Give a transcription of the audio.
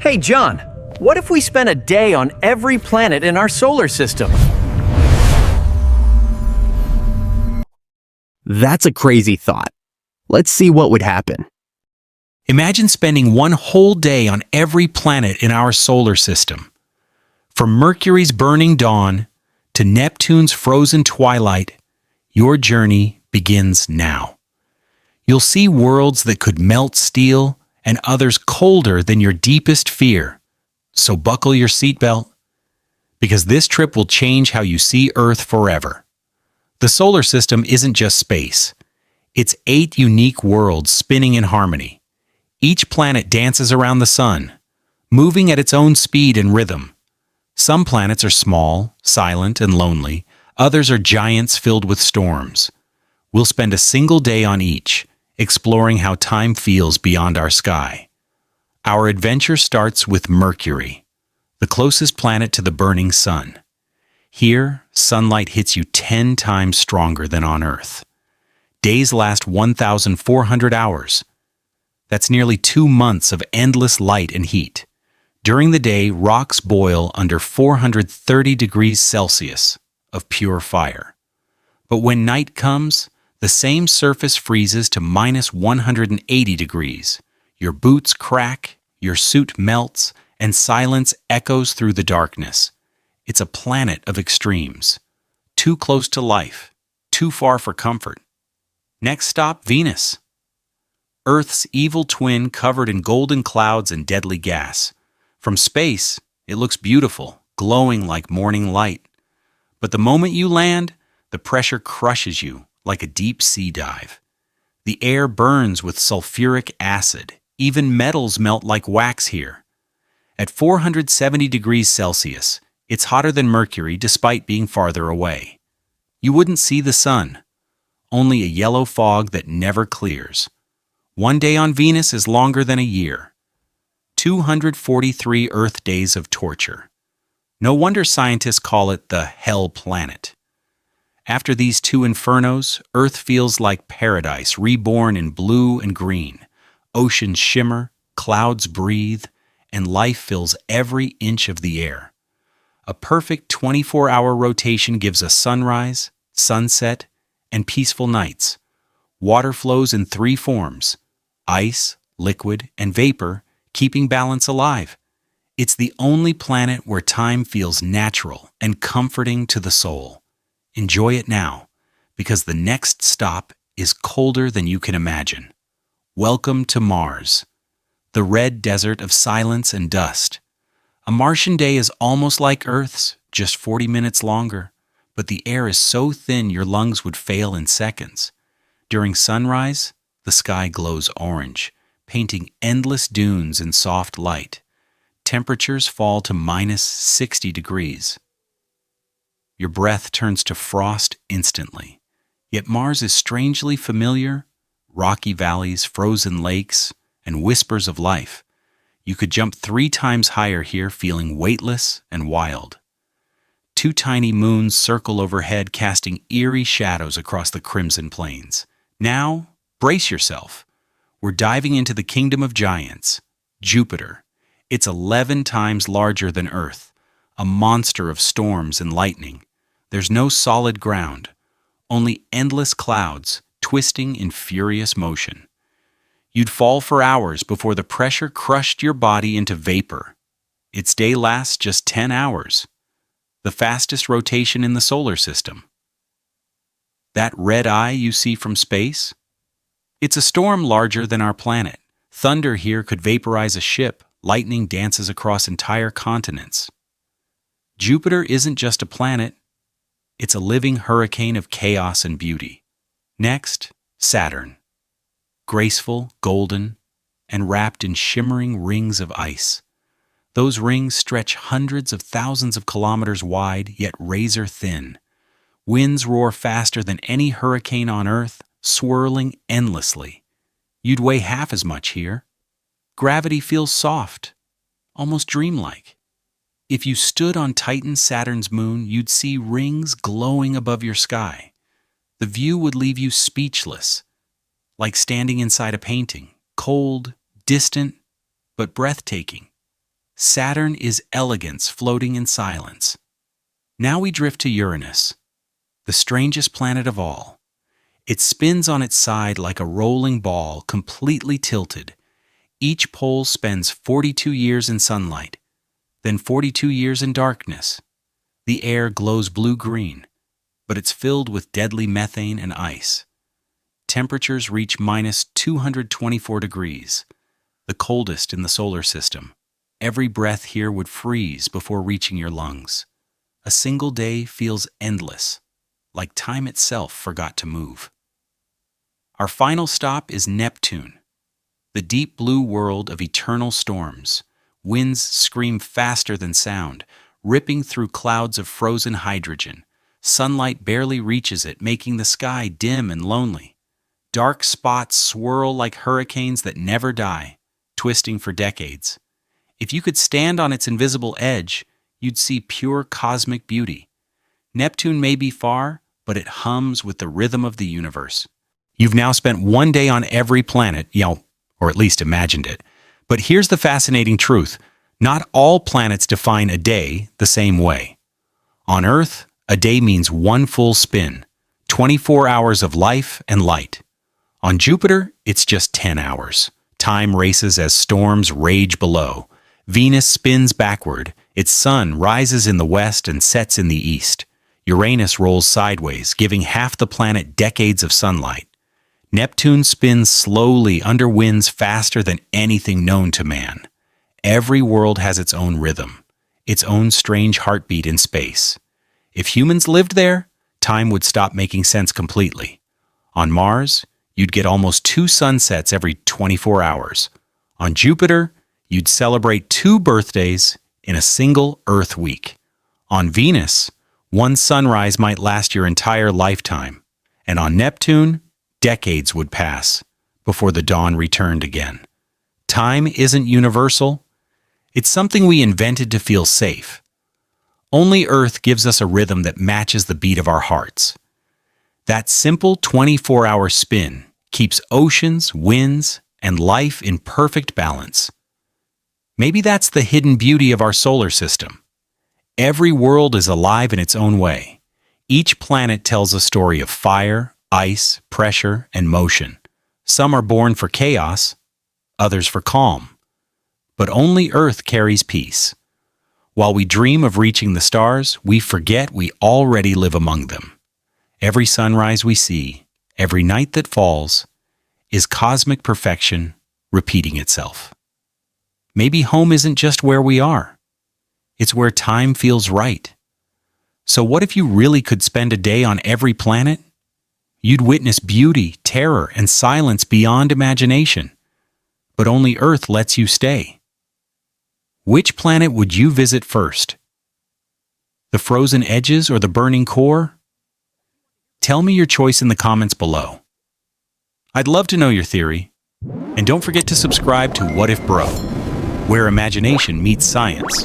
Hey, John, what if we spent a day on every planet in our solar system? That's a crazy thought. Let's see what would happen. Imagine spending one whole day on every planet in our solar system. From Mercury's burning dawn to Neptune's frozen twilight, your journey begins now. You'll see worlds that could melt steel and others colder than your deepest fear. So buckle your seatbelt, because this trip will change how you see Earth forever. The solar system isn't just space. It's 8 unique worlds spinning in harmony. Each planet dances around the sun, moving at its own speed and rhythm. Some planets are small, silent, and lonely. Others are giants filled with storms. We'll spend a single day on each, exploring how time feels beyond our sky. Our adventure starts with Mercury, the closest planet to the burning sun. Here, sunlight hits you 10 times stronger than on Earth. Days last 1,400 hours. That's nearly 2 months of endless light and heat. During the day, rocks boil under 430 degrees Celsius of pure fire. But when night comes, the same surface freezes to minus 180 degrees. Your boots crack, your suit melts, and silence echoes through the darkness. It's a planet of extremes. Too close to life, too far for comfort. Next stop, Venus. Earth's evil twin covered in golden clouds and deadly gas. From space, it looks beautiful, glowing like morning light. But the moment you land, the pressure crushes you like a deep sea dive. The air burns with sulfuric acid. Even metals melt like wax here. At 470 degrees Celsius, it's hotter than Mercury despite being farther away. You wouldn't see the sun, only a yellow fog that never clears. One day on Venus is longer than a year. 243 Earth days of torture. No wonder scientists call it the Hell Planet. After these 2 infernos, Earth feels like paradise, reborn in blue and green. Oceans shimmer, clouds breathe, and life fills every inch of the air. A perfect 24-hour rotation gives us sunrise, sunset, and peaceful nights. Water flows in 3 forms: ice, liquid, and vapor, keeping balance alive. It's the only planet where time feels natural and comforting to the soul. Enjoy it now, because the next stop is colder than you can imagine. Welcome to Mars, the red desert of silence and dust. A Martian day is almost like Earth's, just 40 minutes longer, but the air is so thin your lungs would fail in seconds. During sunrise, the sky glows orange, painting endless dunes in soft light. Temperatures fall to minus 60 degrees. Your breath turns to frost instantly. Yet Mars is strangely familiar. Rocky valleys, frozen lakes, and whispers of life. You could jump 3 times higher here, feeling weightless and wild. 2 tiny moons circle overhead, casting eerie shadows across the crimson plains. Now, brace yourself. We're diving into the kingdom of giants, Jupiter. It's 11 times larger than Earth, a monster of storms and lightning. There's no solid ground, only endless clouds, twisting in furious motion. You'd fall for hours before the pressure crushed your body into vapor. Its day lasts just 10 hours, the fastest rotation in the solar system. That red eye you see from space? It's a storm larger than our planet. Thunder here could vaporize a ship. Lightning dances across entire continents. Jupiter isn't just a planet. It's a living hurricane of chaos and beauty. Next, Saturn. Graceful, golden, and wrapped in shimmering rings of ice. Those rings stretch hundreds of thousands of kilometers wide, yet razor thin. Winds roar faster than any hurricane on Earth, swirling endlessly. You'd weigh half as much here. Gravity feels soft, almost dreamlike. If you stood on Titan, Saturn's moon, you'd see rings glowing above your sky. The view would leave you speechless, like standing inside a painting, cold, distant, but breathtaking. Saturn is elegance floating in silence. Now we drift to Uranus, the strangest planet of all. It spins on its side like a rolling ball, completely tilted. Each pole spends 42 years in sunlight, then 42 years in darkness. The air glows blue-green, but it's filled with deadly methane and ice. Temperatures reach minus 224 degrees, the coldest in the solar system. Every breath here would freeze before reaching your lungs. A single day feels endless, like time itself forgot to move. Our final stop is Neptune, the deep blue world of eternal storms. Winds scream faster than sound, ripping through clouds of frozen hydrogen. Sunlight barely reaches it, making the sky dim and lonely. Dark spots swirl like hurricanes that never die, twisting for decades. If you could stand on its invisible edge, you'd see pure cosmic beauty. Neptune may be far, but it hums with the rhythm of the universe. You've now spent one day on every planet, or at least imagined it. But here's the fascinating truth. Not all planets define a day the same way. On Earth, a day means one full spin, 24 hours of life and light. On Jupiter, it's just 10 hours. Time races as storms rage below. Venus spins backward. Its sun rises in the west and sets in the east. Uranus rolls sideways, giving half the planet decades of sunlight. Neptune spins slowly under winds faster than anything known to man. Every world has its own rhythm, its own strange heartbeat in space. If humans lived there, time would stop making sense completely. On Mars, you'd get almost 2 sunsets every 24 hours. On Jupiter, you'd celebrate 2 birthdays in a single Earth week. On Venus, one sunrise might last your entire lifetime. And on Neptune, decades would pass before the dawn returned again. Time isn't universal. It's something we invented to feel safe. Only Earth gives us a rhythm that matches the beat of our hearts. That simple 24-hour spin keeps oceans, winds, and life in perfect balance. Maybe that's the hidden beauty of our solar system. Every world is alive in its own way. Each planet tells a story of fire, ice, pressure, and motion. Some are born for chaos, others for calm. But only Earth carries peace. While we dream of reaching the stars, we forget we already live among them. Every sunrise we see, every night that falls, is cosmic perfection repeating itself. Maybe home isn't just where we are. It's where time feels right. So what if you really could spend a day on every planet? You'd witness beauty, terror, and silence beyond imagination. But only Earth lets you stay. Which planet would you visit first? The frozen edges or the burning core? Tell me your choice in the comments below. I'd love to know your theory. And don't forget to subscribe to What If Bro, where imagination meets science.